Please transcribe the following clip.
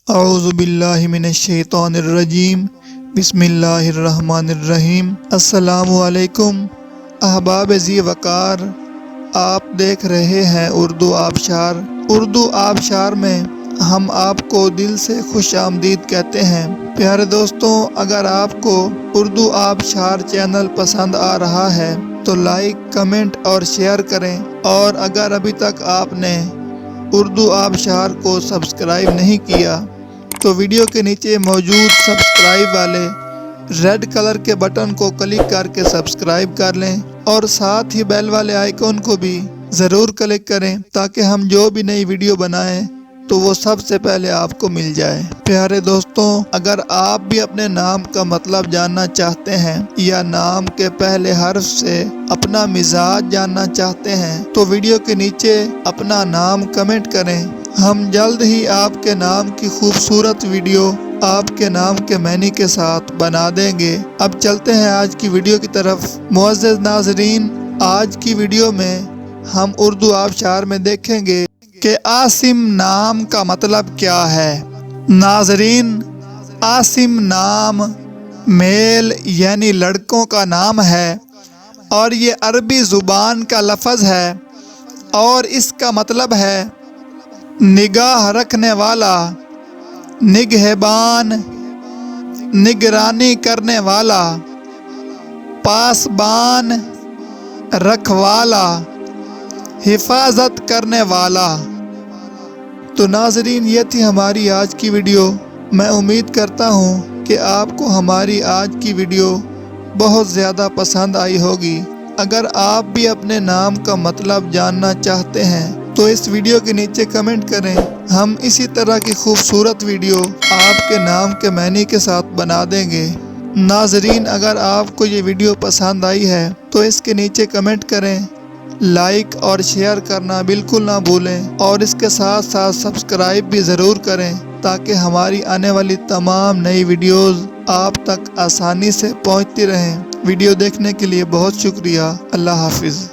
اعوذ باللہ من الشیطان الرجیم، بسم اللہ الرحمن الرحیم۔ السلام علیکم احباب ذی وقار، آپ دیکھ رہے ہیں اردو آبشار۔ اردو آبشار میں ہم آپ کو دل سے خوش آمدید کہتے ہیں۔ پیارے دوستوں، اگر آپ کو اردو آبشار چینل پسند آ رہا ہے تو لائک، کمنٹ اور شیئر کریں، اور اگر ابھی تک آپ نے اردو آبشار کو سبسکرائب نہیں کیا تو ویڈیو کے نیچے موجود سبسکرائب والے ریڈ کلر کے بٹن کو کلک کر کے سبسکرائب کر لیں، اور ساتھ ہی بیل والے آئیکن کو بھی ضرور کلک کریں تاکہ ہم جو بھی نئی ویڈیو بنائیں تو وہ سب سے پہلے آپ کو مل جائے۔ پیارے دوستوں، اگر آپ بھی اپنے نام کا مطلب جاننا چاہتے ہیں یا نام کے پہلے حرف سے اپنا مزاج جاننا چاہتے ہیں تو ویڈیو کے نیچے اپنا نام کمنٹ کریں۔ ہم جلد ہی آپ کے نام کی خوبصورت ویڈیو آپ کے نام کے معنی کے ساتھ بنا دیں گے۔ اب چلتے ہیں آج کی ویڈیو کی طرف۔ معزز ناظرین، آج کی ویڈیو میں ہم اردو آبشار میں دیکھیں گے کہ عاصم نام کا مطلب کیا ہے۔ ناظرین، عاصم نام میل یعنی لڑکوں کا نام ہے، اور یہ عربی زبان کا لفظ ہے، اور اس کا مطلب ہے نگاہ رکھنے والا، نگہبان، نگرانی کرنے والا، پاسبان، رکھوالا، حفاظت کرنے والا۔ تو ناظرین، یہ تھی ہماری آج کی ویڈیو۔ میں امید کرتا ہوں کہ آپ کو ہماری آج کی ویڈیو بہت زیادہ پسند آئی ہوگی۔ اگر آپ بھی اپنے نام کا مطلب جاننا چاہتے ہیں تو اس ویڈیو کے نیچے کمنٹ کریں۔ ہم اسی طرح کی خوبصورت ویڈیو آپ کے نام کے معنی کے ساتھ بنا دیں گے۔ ناظرین، اگر آپ کو یہ ویڈیو پسند آئی ہے تو اس کے نیچے کمنٹ کریں، لائک اور شیئر کرنا بالکل نہ بھولیں، اور اس کے ساتھ ساتھ سبسکرائب بھی ضرور کریں تاکہ ہماری آنے والی تمام نئی ویڈیوز آپ تک آسانی سے پہنچتی رہیں۔ ویڈیو دیکھنے کے لیے بہت شکریہ۔ اللہ حافظ۔